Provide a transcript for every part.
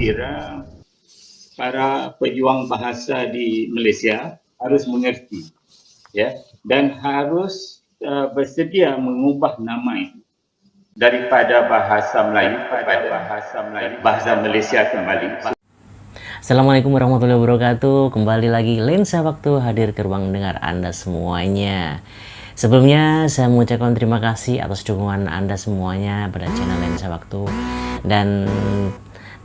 kira para pejuang bahasa di Malaysia harus mengerti, ya, dan harus bersedia mengubah nama itu daripada bahasa Melayu kepada bahasa Malaysia kembali. Assalamualaikum warahmatullahi wabarakatuh. Kembali lagi Lensa Waktu hadir ke ruang dengar Anda semuanya. Sebelumnya saya mengucapkan terima kasih atas dukungan Anda semuanya pada channel Lensa Waktu. Dan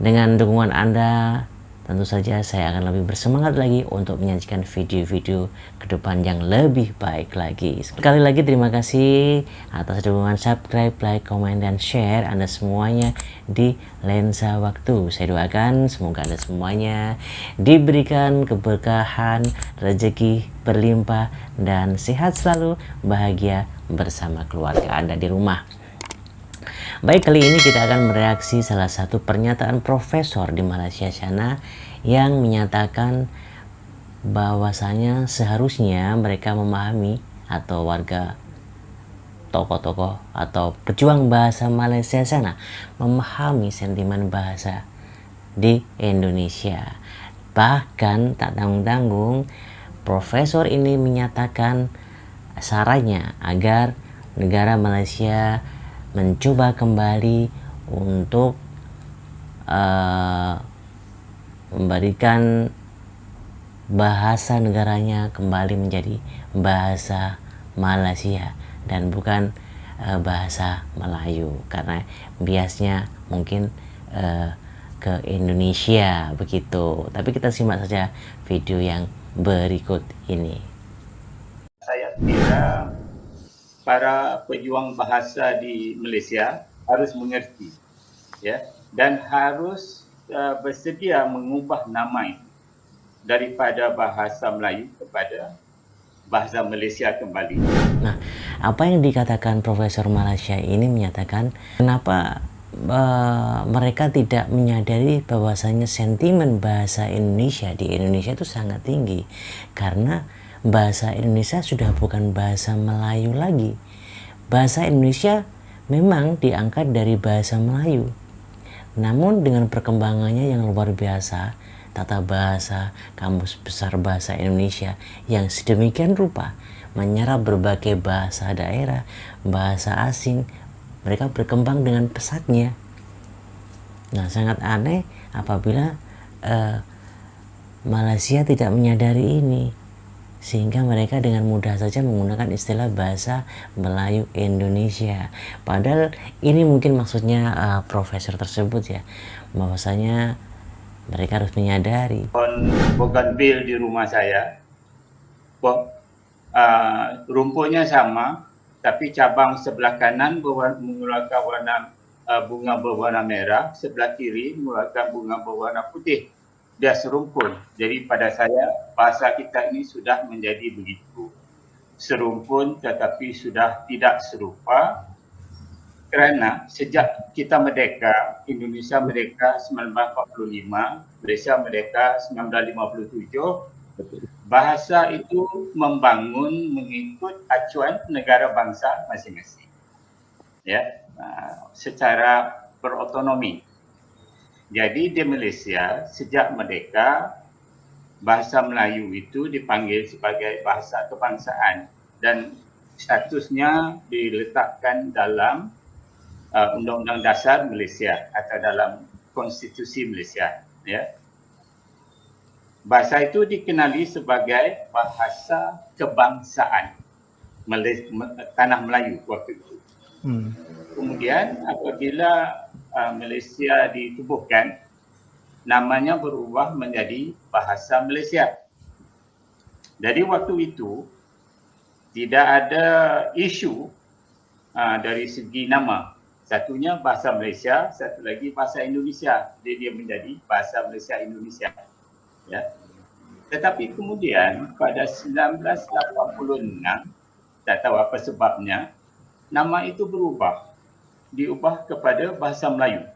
dengan dukungan Anda, tentu saja saya akan lebih bersemangat lagi untuk menyajikan video-video ke depan yang lebih baik lagi. Sekali lagi terima kasih atas dukungan subscribe, like, komen, dan share Anda semuanya di Lensa Waktu. Saya doakan semoga Anda semuanya diberikan keberkahan, rezeki berlimpah, dan sehat selalu, bahagia bersama keluarga Anda di rumah. Baik, kali ini kita akan mereaksi salah satu pernyataan profesor di Malaysia sana yang menyatakan bahwasanya seharusnya mereka memahami, atau warga tokoh-tokoh atau pejuang bahasa Malaysia sana memahami sentimen bahasa di Indonesia. Bahkan tak tanggung-tanggung profesor ini menyatakan sarannya agar negara Malaysia mencoba kembali untuk memberikan bahasa negaranya kembali menjadi bahasa Malaysia dan bukan bahasa Melayu, karena biasnya mungkin ke Indonesia begitu. Tapi kita simak saja video yang berikut ini. Saya kira para pejuang bahasa di Malaysia harus mengerti, ya, dan harus bersedia mengubah nama itu daripada bahasa Melayu kepada bahasa Malaysia kembali. Nah, apa yang dikatakan Profesor Malaysia ini menyatakan kenapa mereka tidak menyadari bahwasanya sentimen bahasa Indonesia di Indonesia itu sangat tinggi, karena bahasa Indonesia sudah bukan bahasa Melayu lagi. Bahasa Indonesia memang diangkat dari bahasa Melayu, namun dengan perkembangannya yang luar biasa, tata bahasa, kamus besar bahasa Indonesia yang sedemikian rupa menyerap berbagai bahasa daerah, bahasa asing, mereka berkembang dengan pesatnya. Nah, sangat aneh apabila Malaysia tidak menyadari ini, sehingga mereka dengan mudah saja menggunakan istilah bahasa Melayu Indonesia. Padahal ini mungkin maksudnya profesor tersebut ya, bahwasanya mereka harus menyadari. Bougainville di rumah saya, rumputnya sama, tapi cabang sebelah kanan mengeluarkan warna bunga berwarna merah, sebelah kiri mengeluarkan bunga berwarna putih. Dia serumpun. Jadi pada saya bahasa kita ini sudah menjadi begitu, serumpun tetapi sudah tidak serupa, kerana sejak kita merdeka, Indonesia merdeka 1945, Malaysia merdeka 1957, bahasa itu membangun mengikut acuan negara bangsa masing-masing, ya, secara berotonomi. Jadi di Malaysia sejak merdeka, bahasa Melayu itu dipanggil sebagai bahasa kebangsaan dan statusnya diletakkan dalam Undang-Undang Dasar Malaysia atau dalam Konstitusi Malaysia, ya. Bahasa itu dikenali sebagai bahasa kebangsaan tanah Melayu waktu itu. Kemudian apabila Malaysia ditubuhkan, namanya berubah menjadi bahasa Malaysia. Jadi waktu itu tidak ada isu dari segi nama. Satunya bahasa Malaysia, satu lagi bahasa Indonesia. Jadi dia menjadi bahasa Malaysia Indonesia. Ya. Tetapi kemudian pada 1986, tak tahu apa sebabnya, nama itu diubah kepada bahasa Melayu.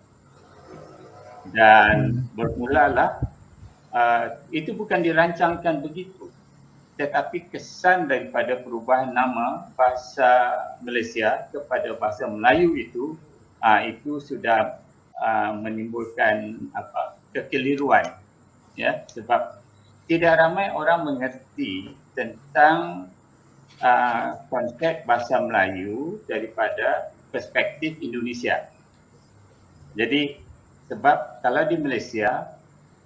Dan bermulalah, itu bukan dirancangkan begitu, tetapi kesan daripada perubahan nama bahasa Malaysia kepada bahasa Melayu itu sudah menimbulkan kekeliruan, ya, sebab tidak ramai orang mengerti tentang konsep bahasa Melayu daripada perspektif Indonesia. Jadi sebab kalau di Malaysia,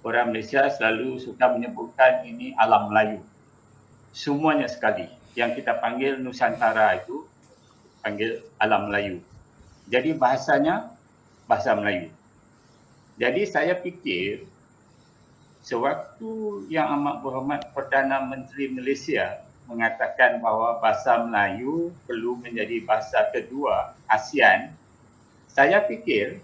orang Malaysia selalu suka menyebutkan ini alam Melayu. Semuanya sekali. Yang kita panggil Nusantara itu panggil alam Melayu. Jadi bahasanya bahasa Melayu. Jadi saya fikir sewaktu Yang Amat Berhormat Perdana Menteri Malaysia mengatakan bahawa bahasa Melayu perlu menjadi bahasa kedua ASEAN, saya fikir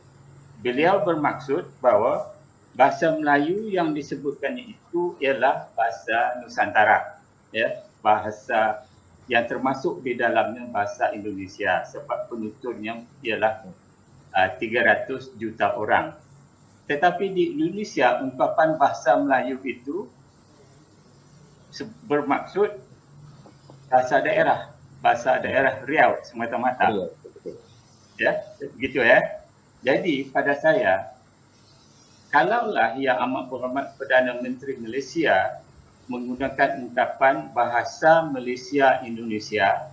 beliau bermaksud bahawa bahasa Melayu yang disebutkannya itu ialah bahasa Nusantara, ya, bahasa yang termasuk di dalamnya bahasa Indonesia sebab penuturnya ialah 300 juta orang. Tetapi di Indonesia ungkapan bahasa Melayu itu bermaksud bahasa daerah Riau semata-mata. Ya, begitu ya. Jadi pada saya, kalaulah Yang Amat Berhormat Perdana Menteri Malaysia menggunakan ungkapan bahasa Malaysia Indonesia,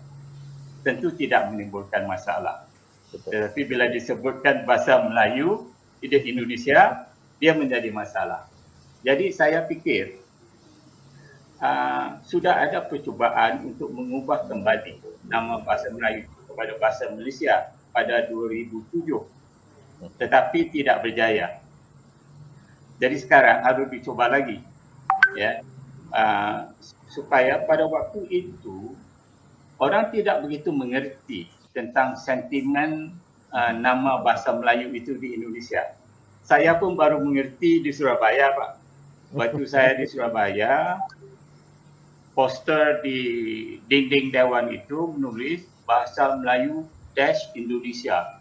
tentu tidak menimbulkan masalah. Tetapi bila disebutkan bahasa Melayu di Indonesia, dia menjadi masalah. Jadi saya fikir sudah ada percubaan untuk mengubah kembali nama bahasa Melayu kepada bahasa Malaysia pada 2007, tetapi tidak berjaya. Jadi sekarang harus dicoba lagi, ya, supaya pada waktu itu orang tidak begitu mengerti tentang sentimen nama bahasa Melayu itu di Indonesia. Saya pun baru mengerti di Surabaya, Pak. Waktu saya di Surabaya, poster di dinding Dewan itu menulis bahasa Melayu Indonesia.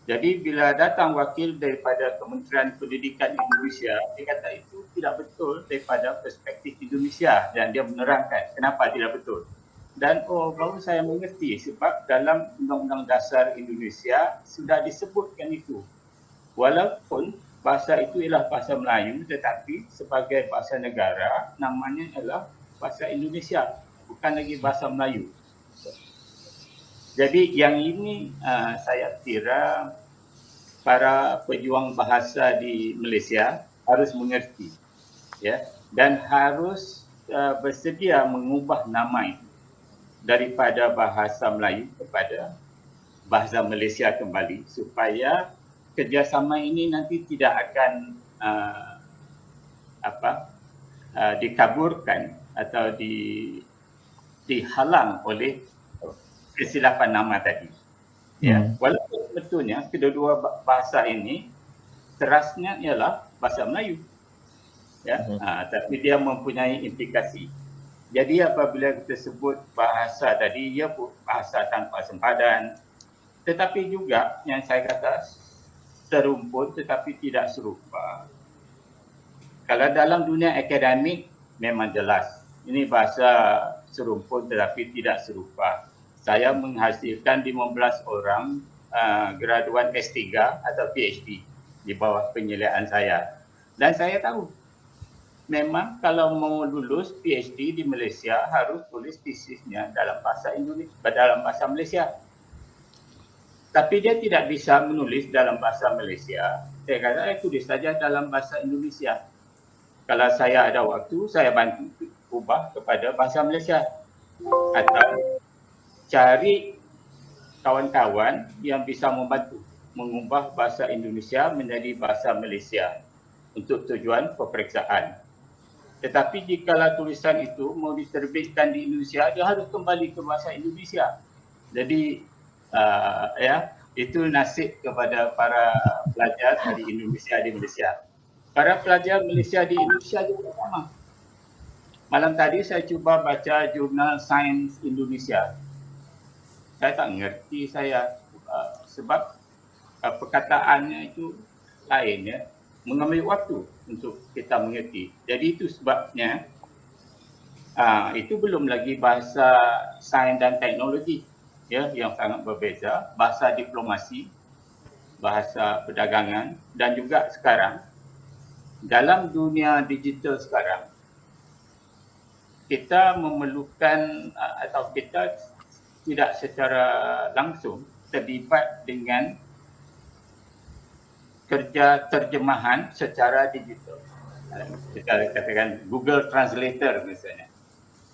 Jadi bila datang wakil daripada Kementerian Pendidikan Indonesia, dia kata itu tidak betul daripada perspektif Indonesia dan dia menerangkan kenapa tidak betul. Dan baru saya mengerti sebab dalam Undang-Undang Dasar Indonesia sudah disebutkan itu. Walaupun bahasa itu ialah bahasa Melayu tetapi sebagai bahasa negara namanya ialah bahasa Indonesia, bukan lagi bahasa Melayu. Jadi yang ini saya kira para pejuang bahasa di Malaysia harus mengerti, ya, dan harus bersedia mengubah nama itu daripada bahasa Melayu kepada bahasa Malaysia kembali supaya kerjasama ini nanti tidak akan dikaburkan atau dihalang oleh kesilapan nama tadi. Ya, walaupun sebetulnya kedua-dua bahasa ini terasnya ialah bahasa Melayu. Ya, tapi dia mempunyai implikasi. Jadi apabila kita sebut bahasa tadi, ia bahasa tanpa sempadan. Tetapi juga yang saya kata serumpun tetapi tidak serupa. Kalau dalam dunia akademik memang jelas. Ini bahasa serumpun tetapi tidak serupa. Saya menghasilkan 15 orang graduan S3 atau PhD di bawah penyelidikan saya. Dan saya tahu memang kalau mau lulus PhD di Malaysia harus tulis tesisnya dalam bahasa Indonesia, dalam bahasa Malaysia. Tapi dia tidak bisa menulis dalam bahasa Malaysia. Saya kata tulis saja dalam bahasa Indonesia. Kalau saya ada waktu, saya bantu ubah kepada bahasa Malaysia. Atau cari kawan-kawan yang bisa membantu mengubah bahasa Indonesia menjadi bahasa Malaysia untuk tujuan peperiksaan. Tetapi jika tulisan itu mau diterbitkan di Indonesia, dia harus kembali ke bahasa Indonesia. Jadi itu nasib kepada para pelajar di Indonesia di Malaysia. Para pelajar Malaysia di Indonesia juga sama. Malam tadi saya cuba baca jurnal Sains Indonesia. Saya tak mengerti sebab perkataannya itu lain, ya, mengambil waktu untuk kita mengerti. Jadi itu sebabnya itu belum lagi bahasa sains dan teknologi, ya, yang sangat berbeza, bahasa diplomasi, bahasa perdagangan dan juga sekarang dalam dunia digital sekarang, kita memerlukan atau kita tidak secara langsung terlibat dengan kerja terjemahan secara digital. Kita katakan Google Translator misalnya.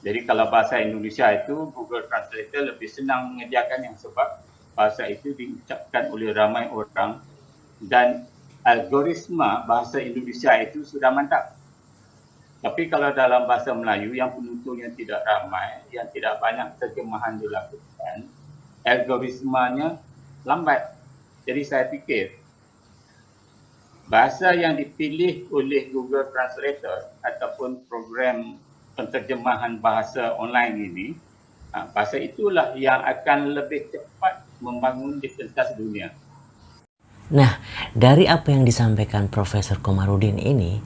Jadi kalau bahasa Indonesia itu Google Translator lebih senang mengerjakan yang sebab bahasa itu diucapkan oleh ramai orang dan algoritma bahasa Indonesia itu sudah mantap. Tapi kalau dalam bahasa Melayu yang penontonnya tidak ramai, yang tidak banyak terjemahan dilakukan, algoritmanya lambat. Jadi saya fikir bahasa yang dipilih oleh Google Translator ataupun program penterjemahan bahasa online ini, bahasa itulah yang akan lebih cepat membangun di pentas dunia. Nah, dari apa yang disampaikan Profesor Komarudin ini,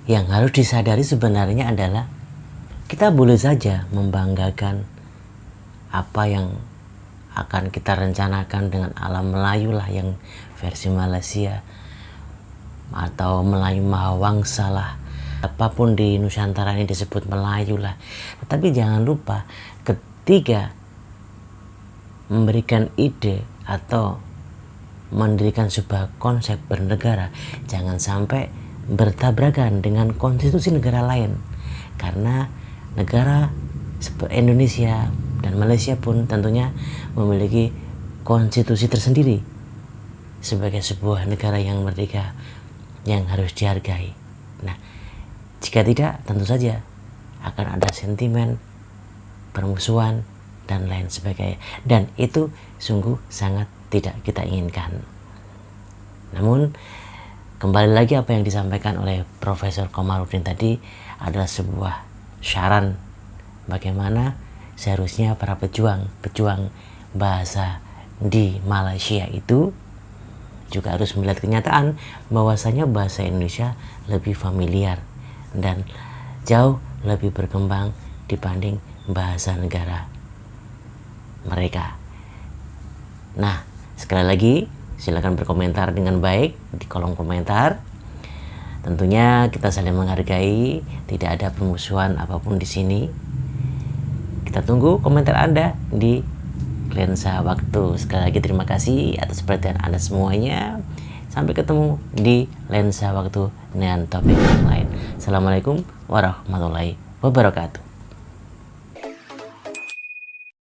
yang harus disadari sebenarnya adalah kita boleh saja membanggakan apa yang akan kita rencanakan dengan alam Melayu lah, yang versi Malaysia atau Melayu Mahawangsa lah, apapun di Nusantara ini disebut Melayu lah. Tetapi jangan lupa ketika memberikan ide atau mendirikan sebuah konsep bernegara, jangan sampai bertabrakan dengan konstitusi negara lain, karena negara seperti Indonesia dan Malaysia pun tentunya memiliki konstitusi tersendiri sebagai sebuah negara yang merdeka yang harus dihargai. Nah, jika tidak, tentu saja akan ada sentimen permusuhan dan lain sebagainya, dan itu sungguh sangat tidak kita inginkan. Namun kembali lagi apa yang disampaikan oleh Profesor Komarudin tadi adalah sebuah saran bagaimana seharusnya para pejuang bahasa di Malaysia itu juga harus melihat kenyataan bahwasanya bahasa Indonesia lebih familiar dan jauh lebih berkembang dibanding bahasa negara mereka. Nah, sekali lagi silakan berkomentar dengan baik di kolom komentar. Tentunya kita saling menghargai, tidak ada permusuhan apapun di sini. Kita tunggu komentar Anda di Lensa Waktu. Sekali lagi terima kasih atas perhatian Anda semuanya. Sampai ketemu di Lensa Waktu dengan topik yang lain. Assalamualaikum warahmatullahi wabarakatuh.